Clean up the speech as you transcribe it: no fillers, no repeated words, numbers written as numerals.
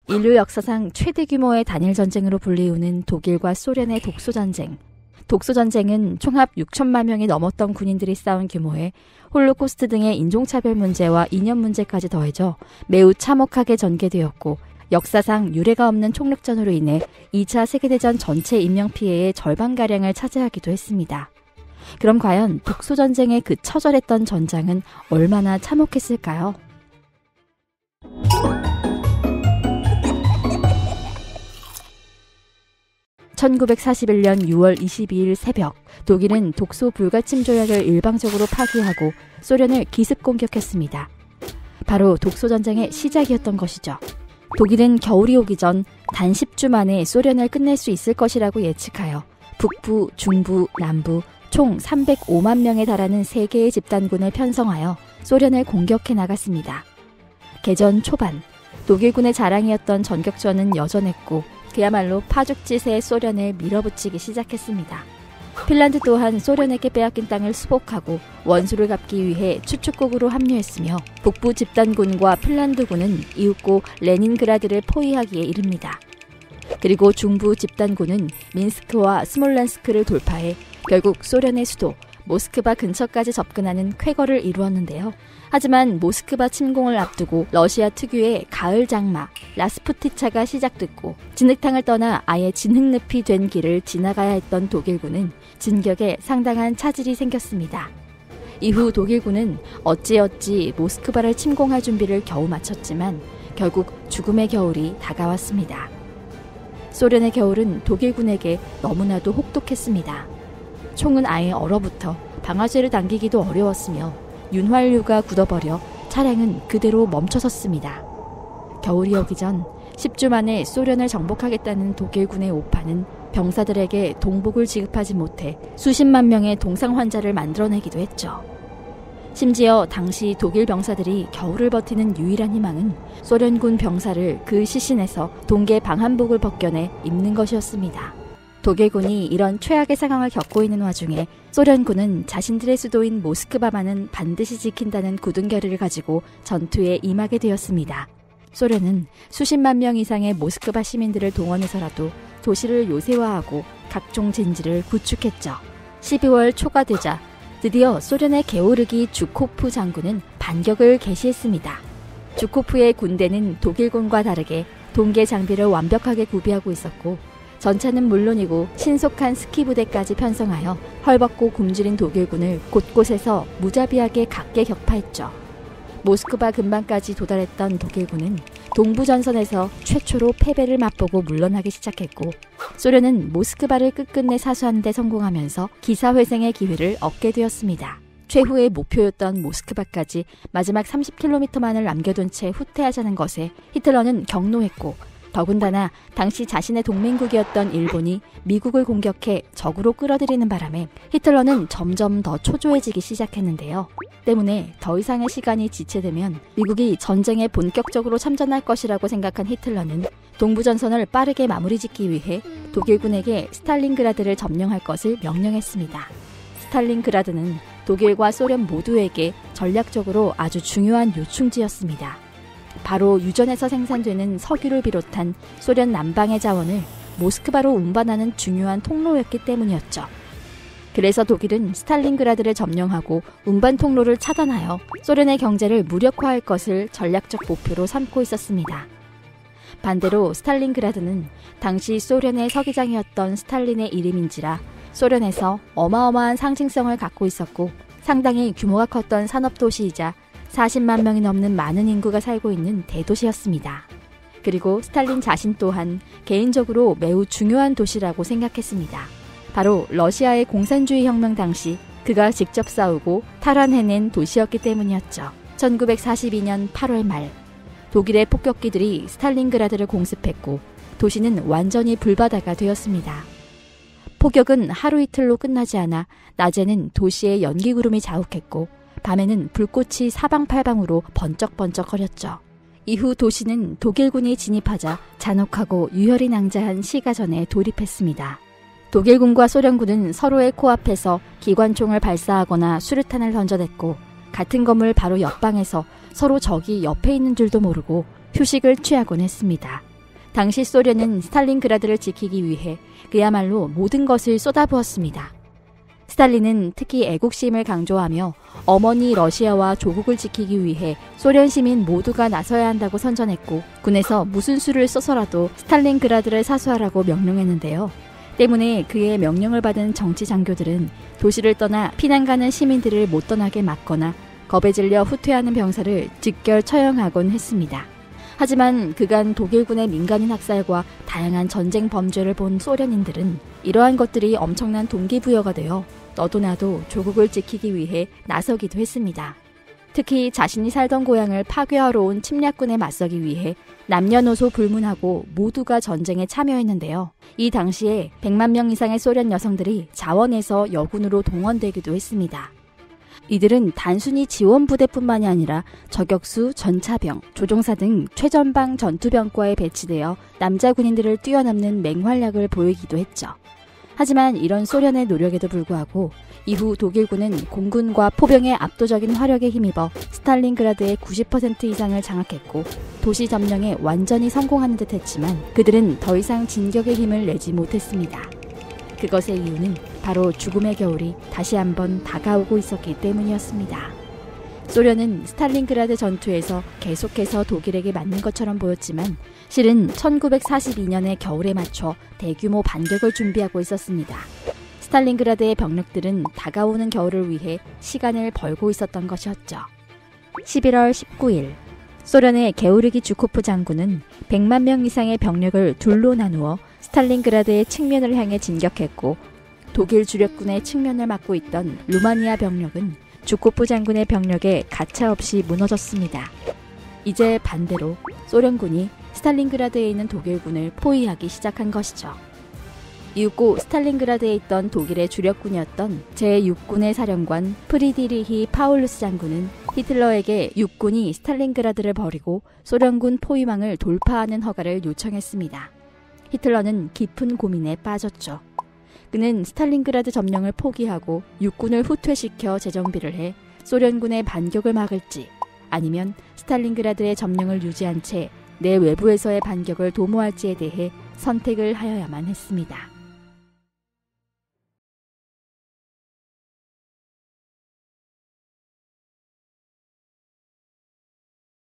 인류 역사상 최대 규모의 단일 전쟁으로 불리우는 독일과 소련의 독소전쟁. 독소전쟁은 총합 6천만 명이 넘었던 군인들이 싸운 규모에 홀로코스트 등의 인종차별 문제와 이념 문제까지 더해져 매우 참혹하게 전개되었고 역사상 유례가 없는 총력전으로 인해 2차 세계대전 전체 인명피해의 절반가량을 차지하기도 했습니다. 그럼 과연 독소전쟁의 그 처절했던 전장은 얼마나 참혹했을까요? (1941년 6월 22일) 새벽 독일은 독소 불가침 조약을 일방적으로 파기하고 소련을 기습 공격했습니다. 바로 독소전쟁의 시작이었던 것이죠. 독일은 겨울이 오기 전 단 10주 만에 소련을 끝낼 수 있을 것이라고 예측하여 북부, 중부, 남부 총 305만 명에 달하는 3개의 집단군을 편성하여 소련을 공격해 나갔습니다. 개전 초반 독일군의 자랑이었던 전격전은 여전했고 그야말로 파죽지세의 소련을 밀어붙이기 시작했습니다. 핀란드 또한 소련에게 빼앗긴 땅을 수복하고 원수를 갚기 위해 추축국으로 합류했으며 북부 집단군과 핀란드군은 이윽고 레닌그라드를 포위하기에 이릅니다. 그리고 중부 집단군은 민스크와 스몰란스크를 돌파해 결국 소련의 수도 모스크바 근처까지 접근하는 쾌거를 이루었는데요. 하지만 모스크바 침공을 앞두고 러시아 특유의 가을 장마 라스푸티차가 시작됐고 진흙탕을 떠나 아예 진흙늪이 된 길을 지나가야 했던 독일군은 진격에 상당한 차질이 생겼습니다. 이후 독일군은 어찌어찌 모스크바를 침공할 준비를 겨우 마쳤지만 결국 죽음의 겨울이 다가왔습니다. 소련의 겨울은 독일군에게 너무나도 혹독했습니다. 총은 아예 얼어붙어 방아쇠를 당기기도 어려웠으며 윤활유가 굳어버려 차량은 그대로 멈춰섰습니다. 겨울이 오기 전 10주 만에 소련을 정복하겠다는 독일군의 오판은 병사들에게 동복을 지급하지 못해 수십만 명의 동상 환자를 만들어내기도 했죠. 심지어 당시 독일 병사들이 겨울을 버티는 유일한 희망은 소련군 병사를 그 시신에서 동계 방한복을 벗겨내 입는 것이었습니다. 독일군이 이런 최악의 상황을 겪고 있는 와중에 소련군은 자신들의 수도인 모스크바만은 반드시 지킨다는 굳은 결의를 가지고 전투에 임하게 되었습니다. 소련은 수십만 명 이상의 모스크바 시민들을 동원해서라도 도시를 요새화하고 각종 진지를 구축했죠. 12월 초가 되자 드디어 소련의 게오르기 주코프 장군은 반격을 개시했습니다. 주코프의 군대는 독일군과 다르게 동계 장비를 완벽하게 구비하고 있었고 전차는 물론이고 신속한 스키 부대까지 편성하여 헐벗고 굶주린 독일군을 곳곳에서 무자비하게 각계 격파했죠. 모스크바 근방까지 도달했던 독일군은 동부전선에서 최초로 패배를 맛보고 물러나기 시작했고 소련은 모스크바를 끝끝내 사수하는 데 성공하면서 기사회생의 기회를 얻게 되었습니다. 최후의 목표였던 모스크바까지 마지막 30km만을 남겨둔 채 후퇴하자는 것에 히틀러는 격노했고 더군다나 당시 자신의 동맹국이었던 일본이 미국을 공격해 적으로 끌어들이는 바람에 히틀러는 점점 더 초조해지기 시작했는데요. 때문에 더 이상의 시간이 지체되면 미국이 전쟁에 본격적으로 참전할 것이라고 생각한 히틀러는 동부전선을 빠르게 마무리 짓기 위해 독일군에게 스탈린그라드를 점령할 것을 명령했습니다. 스탈린그라드는 독일과 소련 모두에게 전략적으로 아주 중요한 요충지였습니다. 바로 유전에서 생산되는 석유를 비롯한 소련 남방의 자원을 모스크바로 운반하는 중요한 통로였기 때문이었죠. 그래서 독일은 스탈린그라드를 점령하고 운반 통로를 차단하여 소련의 경제를 무력화할 것을 전략적 목표로 삼고 있었습니다. 반대로 스탈린그라드는 당시 소련의 서기장이었던 스탈린의 이름인지라 소련에서 어마어마한 상징성을 갖고 있었고 상당히 규모가 컸던 산업도시이자 40만 명이 넘는 많은 인구가 살고 있는 대도시였습니다. 그리고 스탈린 자신 또한 개인적으로 매우 중요한 도시라고 생각했습니다. 바로 러시아의 공산주의 혁명 당시 그가 직접 싸우고 탈환해낸 도시였기 때문이었죠. 1942년 8월 말 독일의 폭격기들이 스탈린그라드를 공습했고 도시는 완전히 불바다가 되었습니다. 폭격은 하루 이틀로 끝나지 않아 낮에는 도시에 연기구름이 자욱했고 밤에는 불꽃이 사방팔방으로 번쩍번쩍거렸죠. 이후 도시는 독일군이 진입하자 잔혹하고 유혈이 낭자한 시가전에 돌입했습니다. 독일군과 소련군은 서로의 코앞에서 기관총을 발사하거나 수류탄을 던져댔고 같은 건물 바로 옆방에서 서로 적이 옆에 있는 줄도 모르고 휴식을 취하곤 했습니다. 당시 소련은 스탈린그라드를 지키기 위해 그야말로 모든 것을 쏟아부었습니다. 스탈린은 특히 애국심을 강조하며 어머니 러시아와 조국을 지키기 위해 소련 시민 모두가 나서야 한다고 선전했고, 군에서 무슨 수를 써서라도 스탈린그라드를 사수하라고 명령했는데요. 때문에 그의 명령을 받은 정치 장교들은 도시를 떠나 피난 가는 시민들을 못 떠나게 막거나 겁에 질려 후퇴하는 병사를 즉결 처형하곤 했습니다. 하지만 그간 독일군의 민간인 학살과 다양한 전쟁 범죄를 본 소련인들은 이러한 것들이 엄청난 동기부여가 되어 너도 나도 조국을 지키기 위해 나서기도 했습니다. 특히 자신이 살던 고향을 파괴하러 온 침략군에 맞서기 위해 남녀노소 불문하고 모두가 전쟁에 참여했는데요. 이 당시에 100만 명 이상의 소련 여성들이 자원에서 여군으로 동원되기도 했습니다. 이들은 단순히 지원부대뿐만이 아니라 저격수, 전차병, 조종사 등 최전방 전투병과에 배치되어 남자 군인들을 뛰어넘는 맹활약을 보이기도 했죠. 하지만 이런 소련의 노력에도 불구하고 이후 독일군은 공군과 포병의 압도적인 화력에 힘입어 스탈린그라드의 90% 이상을 장악했고 도시 점령에 완전히 성공하는 듯 했지만 그들은 더 이상 진격의 힘을 내지 못했습니다. 그것의 이유는 바로 죽음의 겨울이 다시 한번 다가오고 있었기 때문이었습니다. 소련은 스탈린그라드 전투에서 계속해서 독일에게 맞는 것처럼 보였지만 실은 1942년의 겨울에 맞춰 대규모 반격을 준비하고 있었습니다. 스탈린그라드의 병력들은 다가오는 겨울을 위해 시간을 벌고 있었던 것이었죠. 11월 19일 소련의 게오르기 주코프 장군은 100만 명 이상의 병력을 둘로 나누어 스탈린그라드의 측면을 향해 진격했고, 독일 주력군의 측면을 맡고 있던 루마니아 병력은 주코프 장군의 병력에 가차없이 무너졌습니다. 이제 반대로 소련군이 스탈린그라드에 있는 독일군을 포위하기 시작한 것이죠. 이윽고 스탈린그라드에 있던 독일의 주력군이었던 제6군의 사령관 프리디리히 파울루스 장군은 히틀러에게 육군이 스탈린그라드를 버리고 소련군 포위망을 돌파하는 허가를 요청했습니다. 히틀러는 깊은 고민에 빠졌죠. 그는 스탈린그라드 점령을 포기하고 육군을 후퇴시켜 재정비를 해 소련군의 반격을 막을지, 아니면 스탈린그라드의 점령을 유지한 채 내 외부에서의 반격을 도모할지에 대해 선택을 하여야만 했습니다.